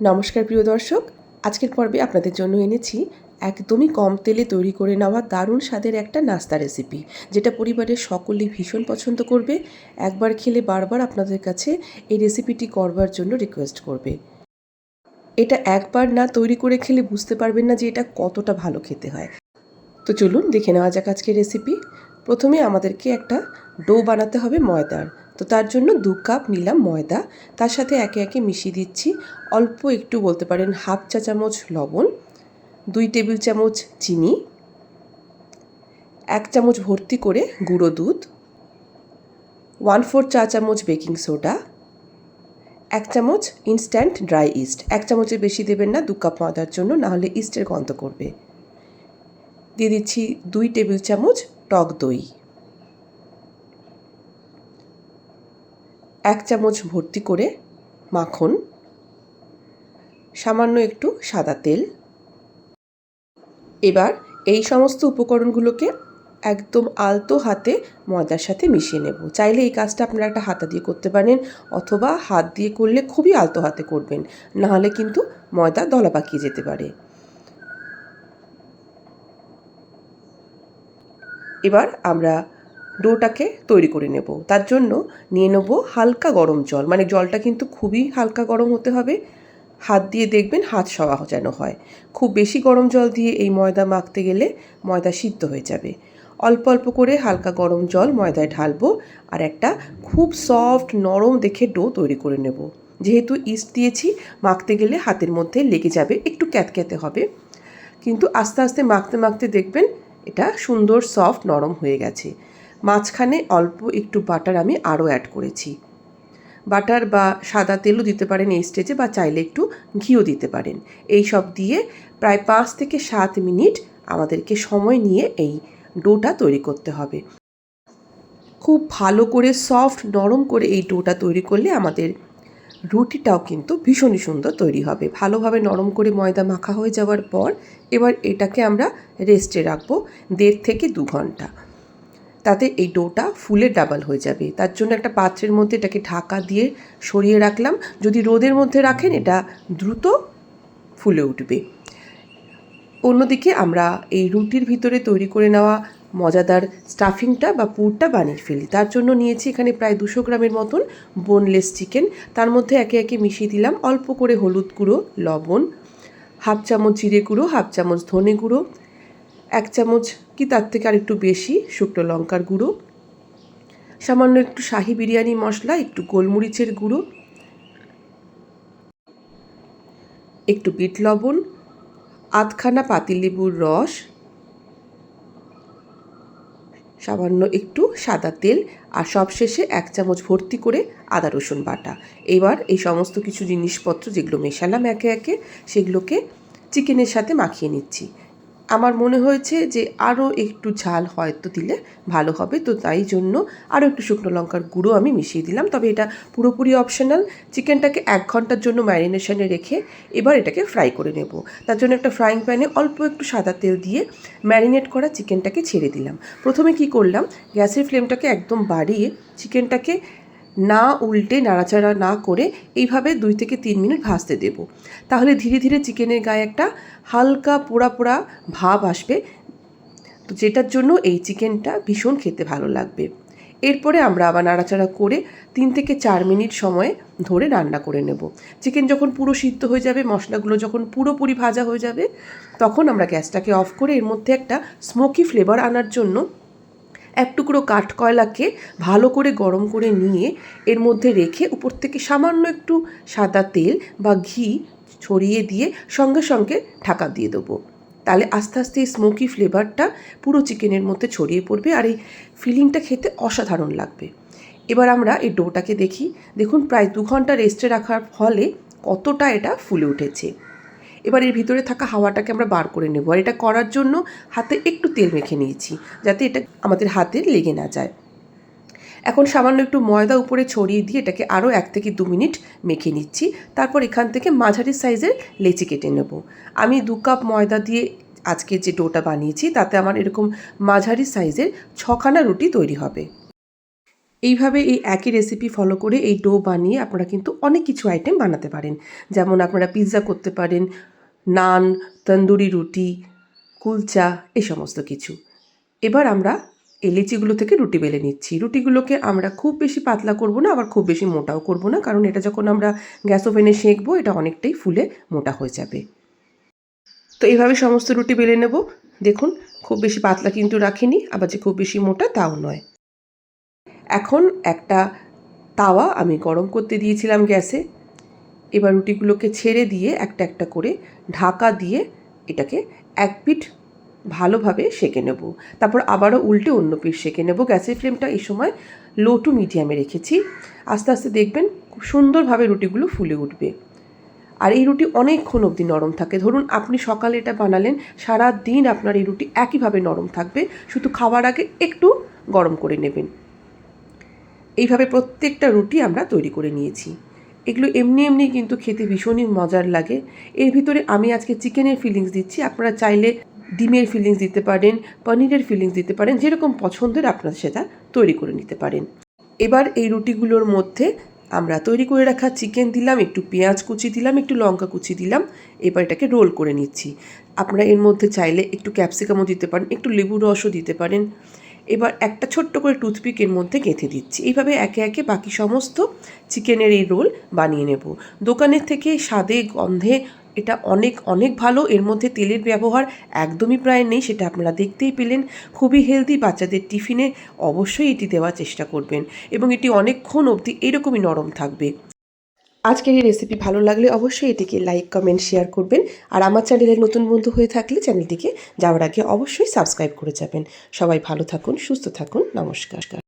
নমস্কার প্রিয় দর্শক, আজকের পর্বে আপনাদের জন্য এনেছি একদমই কম তেলে তৈরি করে নেওয়া দারুণ স্বাদের একটা নাস্তা রেসিপি, যেটা পরিবারের সকলেই ভীষণ পছন্দ করবে। একবার খেলে বারবার আপনাদের কাছে এই রেসিপিটি করবার জন্য রিকোয়েস্ট করবে। এটা একবার না তৈরি করে খেলে বুঝতে পারবেন না যে এটা কতটা ভালো খেতে হয়। তো চলুন দেখে নেওয়া যাক আজকের রেসিপি। প্রথমে আমাদেরকে একটা ডো বানাতে হবে ময়দার। তো তার জন্য 2 কাপ নিলাম ময়দা। তার সাথে একে একে মিশিয়ে দিচ্ছি অল্প একটু, বলতে পারেন হাফ চা চামচ লবণ, 2 টেবিল চামচ চিনি, 1 চামচ ভর্তি করে গুঁড়ো দুধ, 1/4 চা চামচ বেকিং সোডা, 1 চামচ ইনস্ট্যান্ট ড্রাই ইস্ট। 1 চামচের বেশি দেবেন না 2 কাপ ময়দার জন্য, নাহলে ইস্টের গন্ধ করবে। দিয়ে দিচ্ছি 2 টেবিল চামচ টক দই, 1 চামচ ভর্তি করে মাখন, সামান্য একটু সাদা তেল। এবার এই সমস্ত উপকরণগুলোকে একদম আলতো হাতে ময়দার সাথে মিশিয়ে নেব। চাইলে এই কাজটা আপনারা একটা হাতা দিয়ে করতে পারেন, অথবা হাত দিয়ে করলে খুবই আলতো হাতে করবেন, নাহলে কিন্তু ময়দা দলা পাকিয়ে যেতে পারে। এবার আমরা ডোটাকে তৈরি করে নেব। তার জন্য নিয়ে নেব হালকা গরম জল, মানে জলটা কিন্তু খুবই হালকা গরম হতে হবে। হাত দিয়ে দেখবেন হাত সওয়া যেন হয়। খুব বেশি গরম জল দিয়ে এই ময়দা মাখতে গেলে ময়দা সিদ্ধ হয়ে যাবে। অল্প অল্প করে হালকা গরম জল ময়দায় ঢালবো, আর একটা খুব সফট নরম দেখে ডো তৈরি করে নেব। যেহেতু ইস্ট দিয়েছি, মাখতে গেলে হাতের মধ্যে লেগে যাবে, একটু ক্যাতক্যাতে হবে, কিন্তু আস্তে আস্তে মাখতে মাখতে দেখবেন এটা সুন্দর সফট নরম হয়ে গেছে। মাঝখানে অল্প একটু বাটার আমি আরও অ্যাড করেছি। বাটার বা সাদা তেলও দিতে পারেন এই স্টেজে, বা চাইলে একটু ঘিও দিতে পারেন। এই সব দিয়ে প্রায় 5 থেকে 7 মিনিট আমাদেরকে সময় নিয়ে এই ডোটা তৈরি করতে হবে। খুব ভালো করে সফট নরম করে এই ডোটা তৈরি করলে আমাদের রুটিটাও কিন্তু ভীষণই সুন্দর তৈরি হবে। ভালোভাবে নরম করে ময়দা মাখা হয়ে যাওয়ার পর এবার এটাকে আমরা রেস্টে রাখবো 1.5 থেকে 2 ঘন্টা। তাতে এই ডোটা ফুলে ডাবল হয়ে যাবে। তার জন্য একটা পাত্রের মধ্যে এটাকে ঢাকা দিয়ে সরিয়ে রাখলাম। যদি রোদের মধ্যে রাখেন এটা দ্রুত ফুলে উঠবে। অন্যদিকে আমরা এই রুটির ভিতরে তৈরি করে নেওয়া মজাদার স্টাফিংটা বা পুরটা বানিয়ে ফেলি। তার জন্য নিয়েছি এখানে প্রায় 200 গ্রামের মতন বোনলেস চিকেন। তার মধ্যে একে একে মিশিয়ে দিলাম অল্প করে হলুদ গুঁড়ো, লবণ, হাফ চামচ জিরে গুঁড়ো, হাফ চামচ ধনে গুঁড়ো, 1 চামচ কি তার থেকে আর একটু বেশি শুকনো লঙ্কার গুঁড়ো, সামান্য একটু শাহি বিরিয়ানি মশলা, একটু গোলমরিচের গুঁড়ো, একটু বিট লবণ, আধখানা পাতিলেবুর রস, সামান্য একটু সাদা তেল, আর সবশেষে 1 চামচ ভর্তি করে আদা রসুন বাটা। এবার এই সমস্ত কিছু জিনিসপত্র যেগুলো মেশালাম একে একে, সেগুলোকে চিকেনের সাথে মাখিয়ে নিচ্ছি। আমার মনে হয়েছে যে আরও একটু ঝাল হয়তো দিলে ভালো হবে, তো তাই জন্য আরও একটু শুকনো লঙ্কার গুঁড়ো আমি মিশিয়ে দিলাম। তবে এটা পুরোপুরি অপশনাল। চিকেনটাকে 1 ঘন্টার জন্য ম্যারিনেশনে রেখে এবার এটাকে ফ্রাই করে নেব। তার জন্য একটা ফ্রাইং প্যানে অল্প একটু সাদা তেল দিয়ে ম্যারিনেট করা চিকেনটাকে ছেড়ে দিলাম। প্রথমে কি করলাম, গ্যাসের ফ্লেমটাকে একদম বাড়িয়ে চিকেনটাকে না উল্টে নাড়াচাড়া না করে এইভাবে 2 থেকে 3 মিনিট ভাজতে দেব। তাহলে ধীরে ধীরে চিকেনের গায়ে একটা হালকা পোড়া পোড়া ভাব আসবে, তো যেটার জন্য এই চিকেনটা ভীষণ খেতে ভালো লাগবে। এরপরে আমরা আবার নাড়াচাড়া করে 3 থেকে 4 মিনিট সময় ধরে রান্না করে নেব। চিকেন যখন পুরো সিদ্ধ হয়ে যাবে, মশলাগুলো যখন পুরোপুরি ভাজা হয়ে যাবে, তখন আমরা গ্যাসটাকে অফ করে এর মধ্যে একটা স্মোকি ফ্লেভার আনার জন্য 1 টুকরো কাঠকয়লাকে ভালো করে গরম করে নিয়ে এর মধ্যে রেখে উপর থেকে সামান্য একটু সাদা তেল বা ঘি ছড়িয়ে দিয়ে সঙ্গে সঙ্গে ঢাকা দিয়ে দেবো। তাহলে আস্তে আস্তে এই স্মোকি ফ্লেভারটা পুরো চিকেনের মধ্যে ছড়িয়ে পড়বে, আর এই ফিলিংটা খেতে অসাধারণ লাগবে। এবার আমরা এই ডোটাকে দেখি। দেখুন প্রায় 2 ঘন্টা রেস্টে রাখার ফলে কতটা এটা ফুলে উঠেছে। এবার এর ভিতরে থাকা হাওয়াটাকে আমরা বার করে নেব, আর এটা করার জন্য হাতে একটু তেল মেখে নিয়েছি, যাতে এটা আমাদের হাতে লেগে না যায়। এখন সামান্য একটু ময়দা উপরে ছড়িয়ে দিয়ে এটাকে আরও 1 থেকে 2 মিনিট মেখে নিচ্ছি। তারপর এখান থেকে মাঝারি সাইজের লেচি কেটে নেব। আমি 2 কাপ ময়দা দিয়ে আজকে যে ডোটা বানিয়েছি, তাতে আমার এরকম মাঝারি সাইজের 6খানা রুটি তৈরি হবে। এইভাবে এই একই রেসিপি ফলো করে এই ডো বানিয়ে আপনারা কিন্তু অনেক কিছু আইটেম বানাতে পারেন। যেমন আপনারা পিৎজা করতে পারেন, নান, তন্দুরি রুটি, কুলচা, এই সমস্ত কিছু। এবার আমরা এই লিচিগুলো থেকে রুটি বেলে নিচ্ছি। রুটিগুলোকে আমরা খুব বেশি পাতলা করব না, আবার খুব বেশি মোটাও করব না, কারণ এটা যখন আমরা গ্যাস ওভেনে সেঁকবো এটা অনেকটাই ফুলে মোটা হয়ে যাবে। তো এইভাবে সমস্ত রুটি বেলে নেব। দেখুন খুব বেশি পাতলা কিন্তু রাখিনি, আবার যে খুব বেশি মোটা তাও নয়। এখন একটা তাওয়া আমি গরম করতে দিয়েছিলাম গ্যাসে। এবার রুটিগুলোকে ছেড়ে দিয়ে একটা একটা করে ঢাকা দিয়ে এটাকে এক পিঠ ভালোভাবে সেঁকে নেব। তারপর আবারও উল্টে অন্য পিঠ সেঁকে নেব। গ্যাসের ফ্লেমটা এই সময় লো টু মিডিয়ামে রেখেছি। আস্তে আস্তে দেখবেন খুব সুন্দরভাবে রুটিগুলো ফুলে উঠবে। আর এই রুটি অনেকক্ষণ অবধি নরম থাকে। ধরুন আপনি সকালে এটা বানালেন, সারা দিন আপনার এই রুটি একইভাবে নরম থাকবে, শুধু খাওয়ার আগে একটু গরম করে নেবেন। এইভাবে প্রত্যেকটা রুটি আমরা তৈরি করে নিয়েছি। এগুলো এমনি এমনি কিন্তু খেতে ভীষণই মজার লাগে। এর ভিতরে আমি আজকে চিকেনের ফিলিংস দিচ্ছি, আপনারা চাইলে ডিমের ফিলিংস দিতে পারেন, পনিরের ফিলিংস দিতে পারেন, যেরকম পছন্দের আপনারা সেটা তৈরি করে নিতে পারেন। এবার এই রুটিগুলোর মধ্যে আমরা তৈরি করে রাখা চিকেন দিলাম, একটু পেঁয়াজ কুচি দিলাম, একটু লঙ্কা কুচি দিলাম। এবার এটাকে রোল করে নিচ্ছি। আপনারা এর মধ্যে চাইলে একটু ক্যাপসিকামও দিতে পারেন, একটু লেবুর রসও দিতে পারেন। এবার একটা ছোট্ট করে টুথপিক এর মধ্যে গেঁথে দিচ্ছি। এইভাবে একে একে বাকি সমস্ত চিকেনের এই রোল বানিয়ে নেব। দোকানের থেকে স্বাদে গন্ধে এটা অনেক অনেক ভালো। এর মধ্যে তেলের ব্যবহার একদমই প্রায় নেই, সেটা আপনারা দেখতেই পেলেন। খুবই হেলদি, বাচ্চাদের টিফিনে অবশ্যই এটি দেওয়ার চেষ্টা করবেন এবং এটি অনেকক্ষণ অবধি এরকমই নরম থাকবে। আজকের এই রেসিপি ভালো লাগলে অবশ্যই এটিকে লাইক, কমেন্ট, শেয়ার করবেন। আর আমার চ্যানেলের নতুন বন্ধু হয়ে থাকলে চ্যানেলটিকে যাওয়ার আগে অবশ্যই সাবস্ক্রাইব করে যাবেন। সবাই ভালো থাকুন, সুস্থ থাকুন, নমস্কার।